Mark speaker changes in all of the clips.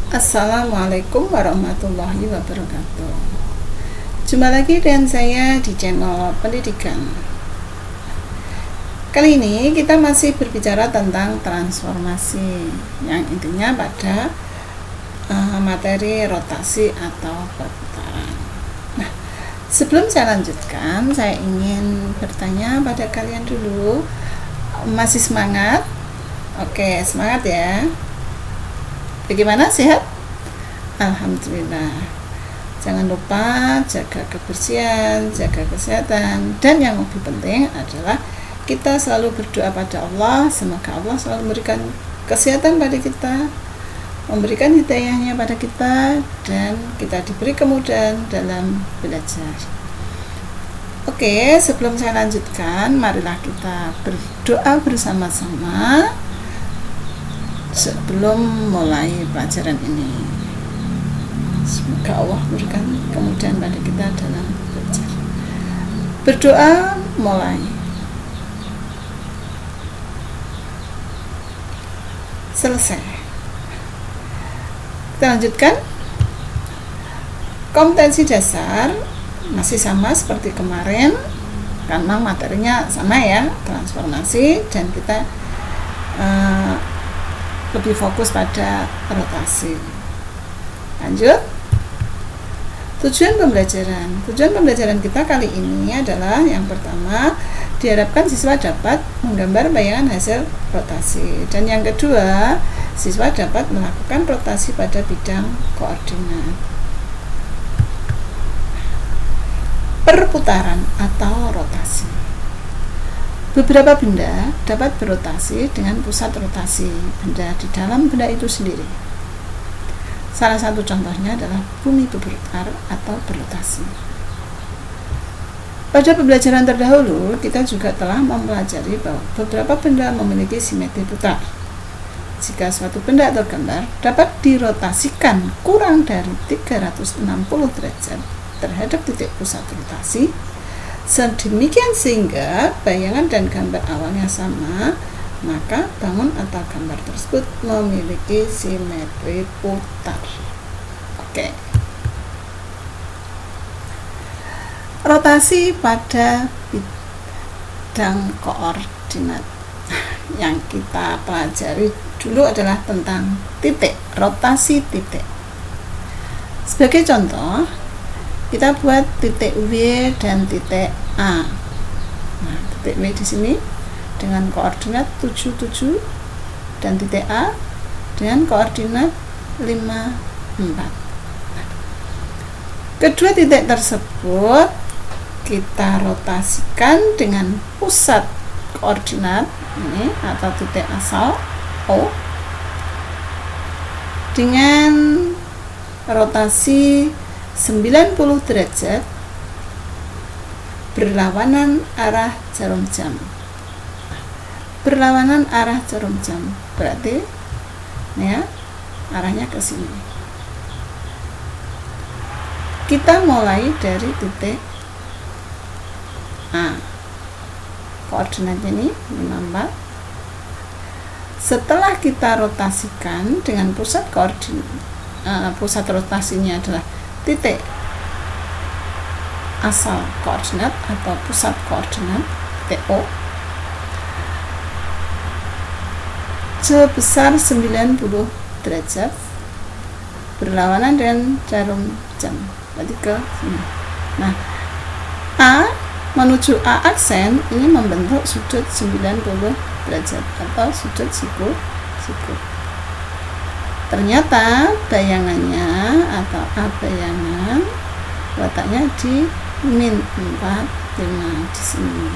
Speaker 1: Assalamualaikum warahmatullahi wabarakatuh. Jumpa lagi dengan saya di channel pendidikan. Kali ini kita masih berbicara tentang transformasi, yang intinya pada materi rotasi atau perputaran. Nah, sebelum saya lanjutkan, saya ingin bertanya pada kalian dulu, masih semangat? Oke, semangat ya. Bagaimana, sehat? Alhamdulillah. Jangan lupa jaga kebersihan, jaga kesehatan, dan yang lebih penting adalah kita selalu berdoa pada Allah, semoga Allah selalu memberikan kesehatan pada kita, memberikan hidayahnya pada kita, dan kita diberi kemudahan dalam belajar. Oke, sebelum saya lanjutkan, marilah kita berdoa bersama-sama sebelum mulai pelajaran ini. Semoga Allah berikan kemudahan pada kita dalam belajar. Berdoa mulai. Selesai. Kita lanjutkan. Kompetensi dasar masih sama seperti kemarin, karena materinya sama ya, transformasi, dan kita lebih fokus pada rotasi. Lanjut. Tujuan pembelajaran kita kali ini adalah yang pertama, diharapkan siswa dapat menggambar bayangan hasil rotasi, dan yang kedua, siswa dapat melakukan rotasi pada bidang koordinat. Perputaran atau rotasi. Beberapa benda dapat berotasi dengan pusat rotasi benda di dalam benda itu sendiri. Salah satu contohnya adalah bumi berputar atau berrotasi. Pada pembelajaran terdahulu, kita juga telah mempelajari bahwa beberapa benda memiliki simetri putar. Jika suatu benda atau gambar dapat dirotasikan kurang dari 360 derajat terhadap titik pusat rotasi, sedemikian sehingga bayangan dan gambar awalnya sama, maka bangun atau gambar tersebut memiliki simetri putar. Oke. Rotasi pada bidang koordinat. Yang kita pelajari dulu adalah tentang titik, rotasi titik. Sebagai contoh, kita buat titik W dan titik A. Nah, titik W di sini dengan koordinat 77 dan titik A dengan koordinat 54. Kedua titik tersebut kita rotasikan dengan pusat koordinat ini atau titik asal O dengan rotasi 90 derajat berlawanan arah jarum jam. Berlawanan arah jarum jam berarti ya, arahnya ke sini. Kita mulai dari titik A. Koordinatnya ini 54. Setelah kita rotasikan dengan pusat pusat rotasinya adalah titik asal koordinat atau pusat koordinat TO sebesar 90 derajat berlawanan dengan jarum jam, berarti ke sini. Nah, A menuju A aksen ini membentuk sudut 90 derajat atau sudut siku. Ternyata bayangannya atau A bayangan letaknya di min 45 di sini.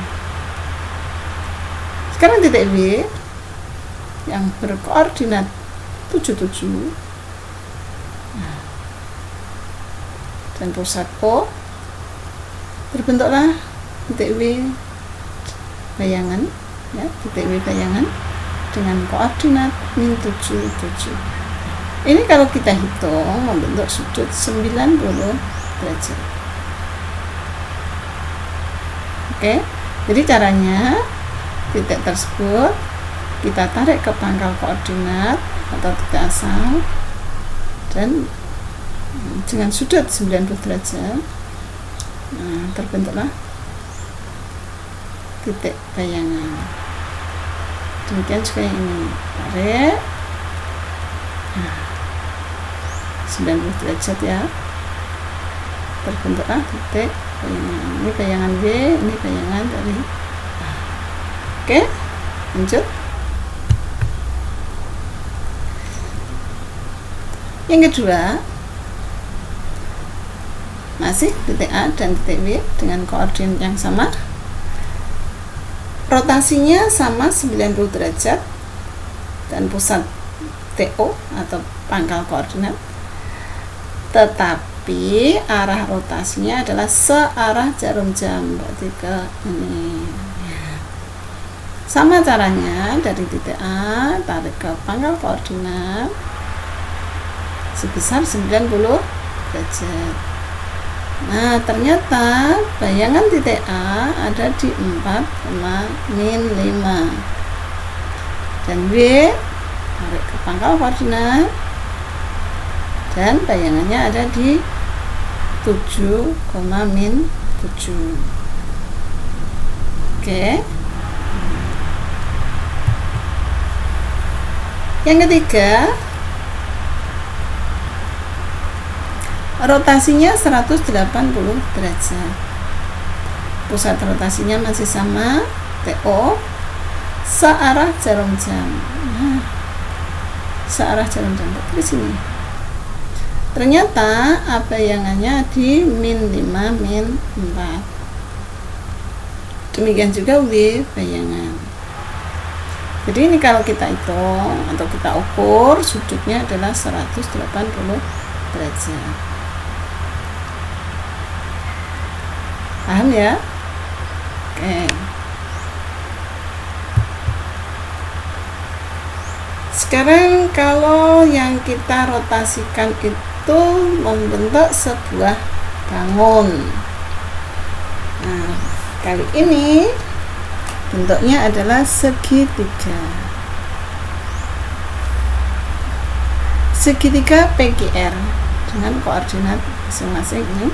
Speaker 1: Sekarang titik W yang berkoordinat 77 dan pusat O, terbentuklah titik W bayangan ya, titik W bayangan dengan koordinat min 77. Ini kalau kita hitung membentuk sudut 90 derajat. Oke, jadi caranya titik tersebut kita tarik ke pangkal koordinat atau titik asal dan dengan sudut 90 derajat. Nah, terbentuklah titik bayangan. Demikian juga yang ini, tarik, nah, 90 derajat ya, terbentuklah titik bayangan. Ini bayangan W, ini bayangan dari A. Oke, lanjut. Yang kedua, masih titik A dan titik W dengan koordinat yang sama. Rotasinya sama 90 derajat dan pusat TO atau pangkal koordinat. Tetapi arah rotasinya adalah searah jarum jam, berarti ke ini. Sama caranya, dari titik A tarik ke pangkal koordinat sebesar 90 derajat. Nah, ternyata bayangan titik A ada di 4,-5 dan W tarik ke pangkal koordinat dan bayangannya ada di 7,-7. Oke. Yang ketiga, rotasinya 180 derajat. Pusat rotasinya masih sama, TO, searah jarum jam. Nah, searah jarum jam di sini. Ternyata bayangannya di -5, -4. Demikian juga W bayangan. Jadi ini kalau kita hitung atau kita ukur, sudutnya adalah 180 derajat. Paham ya? Oke. Sekarang kalau yang kita rotasikan itu membentuk sebuah bangun. Nah, kali ini bentuknya adalah segitiga. Segitiga PQR dengan koordinat masing-masing ini.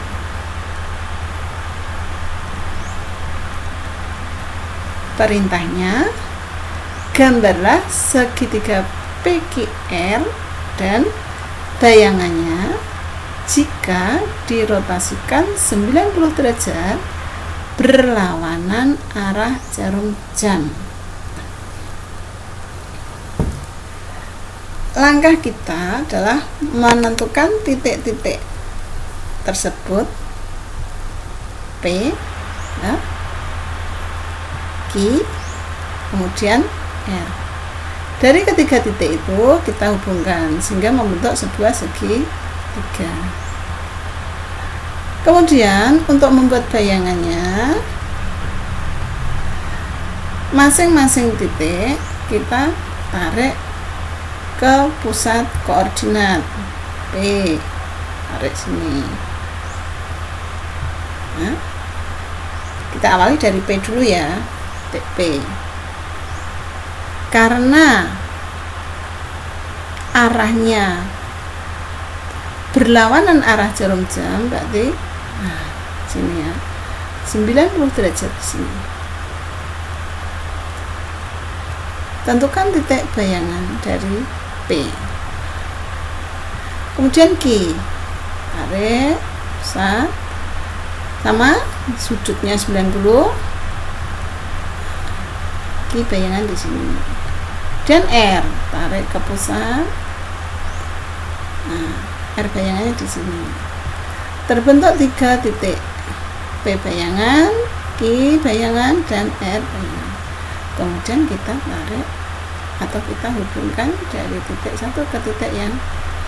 Speaker 1: Perintahnya, gambarlah segitiga PQR dan bayangannya jika dirotasikan 90 derajat berlawanan arah jarum jam. Langkah kita adalah menentukan titik-titik tersebut, P, ya, Q, kemudian R. Dari ketiga titik itu kita hubungkan sehingga membentuk sebuah segitiga. Kemudian untuk membuat bayangannya, masing-masing titik kita tarik ke pusat koordinat P, tarik sini. Nah, kita awali dari P dulu ya, titik P. Karena arahnya berlawanan arah jarum jam, berarti sini ya, 90 derajat di sini. Tentukan titik bayangan dari P. Kemudian Q, tarik pusat sama sudutnya 90. Q bayangan di sini. Dan R, tarik ke pusat. Nah, R bayangannya di sini. Terbentuk 3 titik, P bayangan, Q bayangan, dan R bayangan. Kemudian kita tarik atau kita hubungkan dari titik satu ke titik yang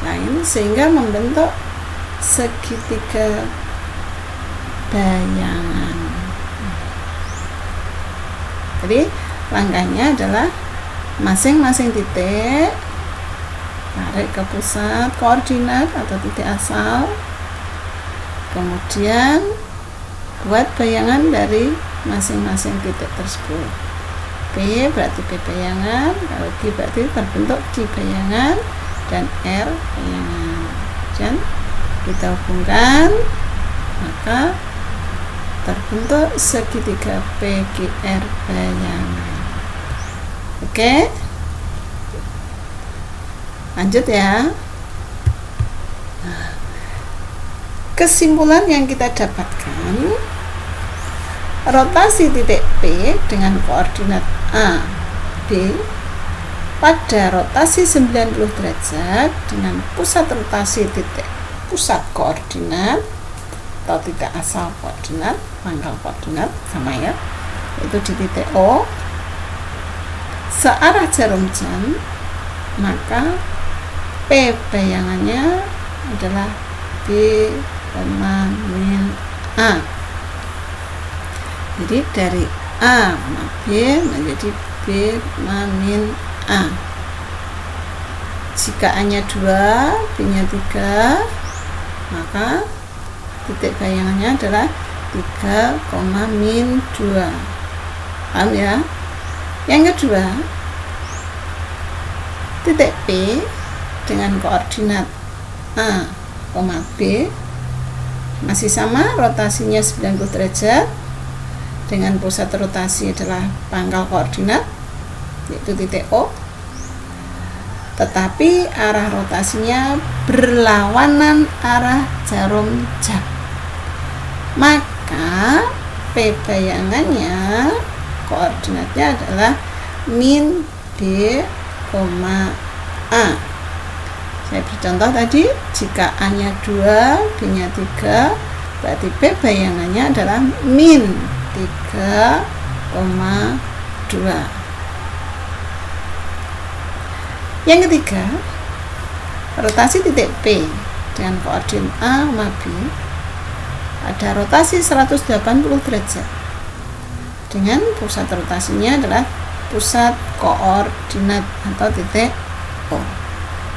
Speaker 1: lain sehingga membentuk segitiga bayangan. Jadi langkahnya adalah masing-masing titik tarik ke pusat koordinat atau titik asal, kemudian buat bayangan dari masing-masing titik tersebut. P berarti P bayangan, kalau Q berarti terbentuk Q bayangan, dan R bayangan. kita hubungkan, maka terbentuk segitiga PQR bayangan. Oke, lanjut ya. Kesimpulan yang kita dapatkan, rotasi titik P dengan koordinat A, B pada rotasi 90 derajat dengan pusat rotasi titik pusat koordinat atau titik asal koordinat, pangkal koordinat sama ya, yaitu di titik O, searah jarum jam, maka P bayangannya adalah B, min A. Jadi dari A, B menjadi B, min A. Jika A-nya 2, B-nya 3, maka titik bayangannya adalah 3, min 2. Paham ya? Yang kedua, titik P dengan koordinat A, B masih sama, rotasinya 90 derajat dengan pusat rotasi adalah pangkal koordinat yaitu titik O, tetapi arah rotasinya berlawanan arah jarum jam, maka P bayangannya koordinatnya adalah min B, A. Saya beri contoh tadi, jika A-nya 2, B-nya 3, berarti P bayangannya adalah min 3,2. Yang ketiga, rotasi titik P dengan koordinat A, B ada rotasi 180 derajat dengan pusat rotasinya adalah pusat koordinat atau titik O.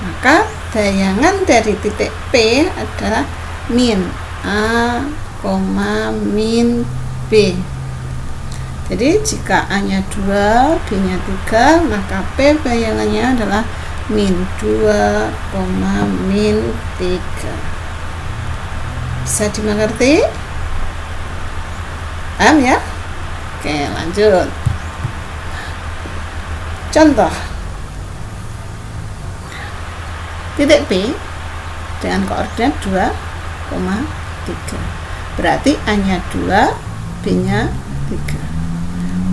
Speaker 1: Maka bayangan dari titik P adalah min A, min B. Jadi jika A-nya 2, B-nya 3, maka P bayangannya adalah min 2, min 3. Bisa dimengerti? Paham ya? Oke, lanjut. Contoh. Titik P dengan koordinat 2,3. Berarti A-nya 2, B-nya 3.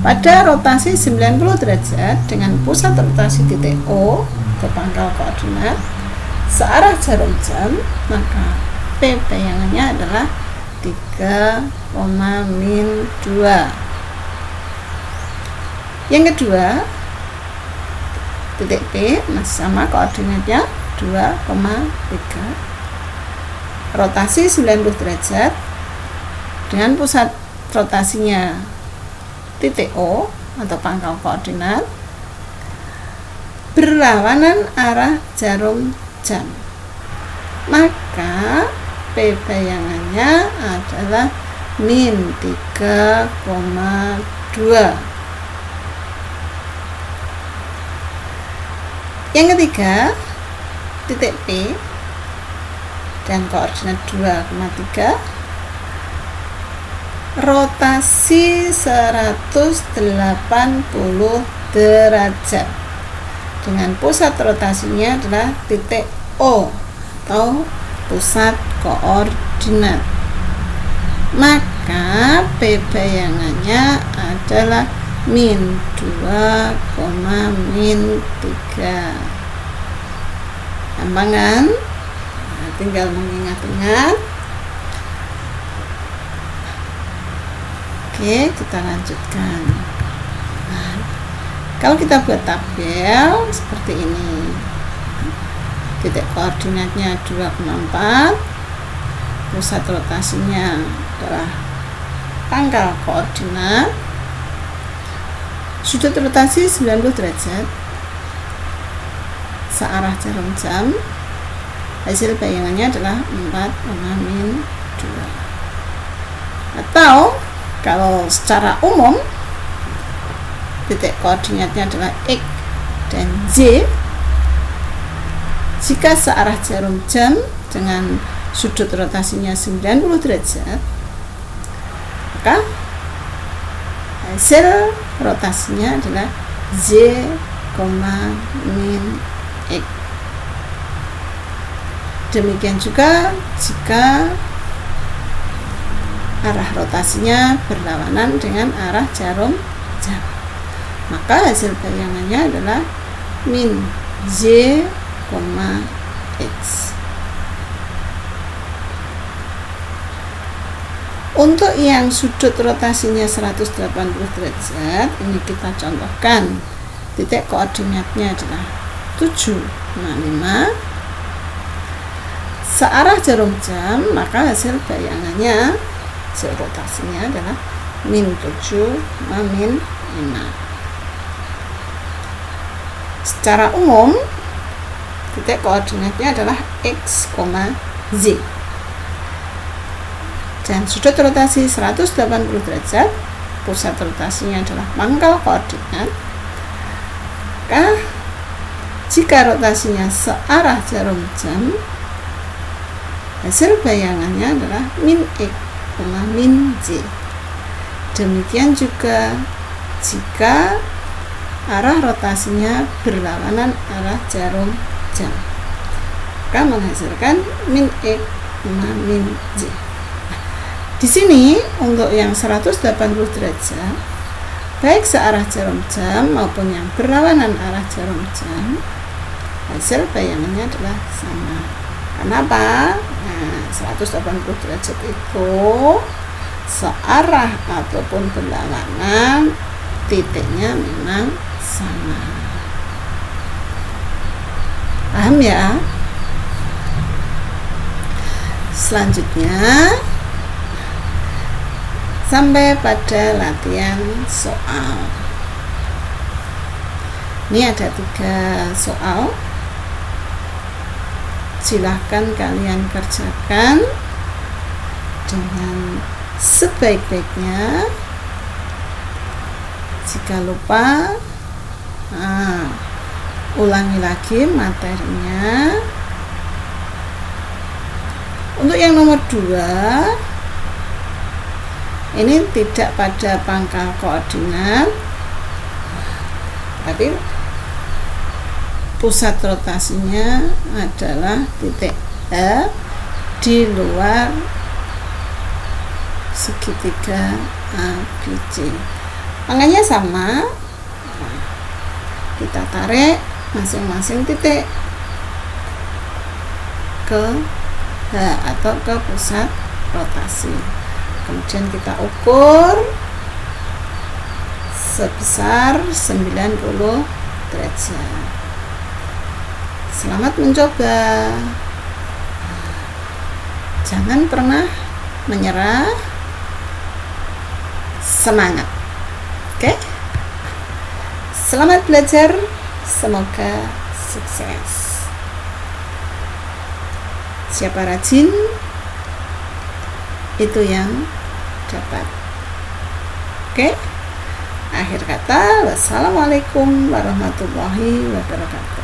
Speaker 1: Pada rotasi 90 derajat dengan pusat rotasi titik O ke pangkal koordinat searah jarum jam, maka P bayangannya adalah 3, min 2. Yang kedua, titik P masih sama, koordinatnya 2,3. Rotasi 90 derajat dengan pusat rotasinya titik O atau pangkal koordinat berlawanan arah jarum jam, maka P bayangannya adalah min 3,2. Yang ketiga, titik P dan koordinat 2,3, rotasi 180 derajat dengan pusat rotasinya adalah titik O atau pusat koordinat, maka P bayangannya adalah min 2, min 3. Gampang kan? Nah, tinggal mengingat-ingat. Oke, kita lanjutkan. Nah, kalau kita buat tabel seperti ini, titik koordinatnya 2,4, pusat rotasinya adalah pangkal koordinat, sudut rotasi 90 derajat, searah jarum jam, hasil bayangannya adalah 4, min 2. Atau kalau secara umum titik koordinatnya adalah X dan Z, jika searah jarum jam dengan sudut rotasinya 90 derajat, maka hasil rotasinya adalah Z, min X. Demikian juga jika arah rotasinya berlawanan dengan arah jarum jam, maka hasil bayangannya adalah min Z, X. Untuk yang sudut rotasinya 180 derajat, ini kita contohkan. Titik koordinatnya adalah 7,5 searah jarum jam, maka hasil bayangannya, hasil rotasinya adalah min 7, min 5. Secara umum, titik koordinatnya adalah X, Z. Dan sudut rotasi 180 derajat, pusat rotasinya adalah pangkal koordinat. Maka jika rotasinya searah jarum jam, hasil bayangannya adalah min X, min Z. Demikian juga jika arah rotasinya berlawanan arah jarum jam, maka menghasilkan min X, min Z. Di sini untuk yang 180 derajat, baik searah jarum jam maupun yang berlawanan arah jarum jam, hasil bayangannya adalah sama. Kenapa? Nah, 180 derajat itu searah ataupun berlawanan, titiknya memang sama. Paham ya? Selanjutnya sampai pada latihan soal. Ini ada 3 soal. Silahkan kalian kerjakan dengan sebaik-baiknya. Jika lupa, ulangi lagi materinya. Untuk yang nomor 2, ini tidak pada pangkal koordinat, tapi pusat rotasinya adalah titik A di luar segitiga ABC. Pangkalnya sama, kita tarik masing-masing titik ke H atau ke pusat rotasi. Kemudian kita ukur sebesar 90 derajat. Selamat mencoba. Jangan pernah menyerah. Semangat. Oke? Selamat belajar. Semoga sukses. Siapa rajin, itu yang dapat. Oke? Akhir kata, wassalamualaikum warahmatullahi wabarakatuh.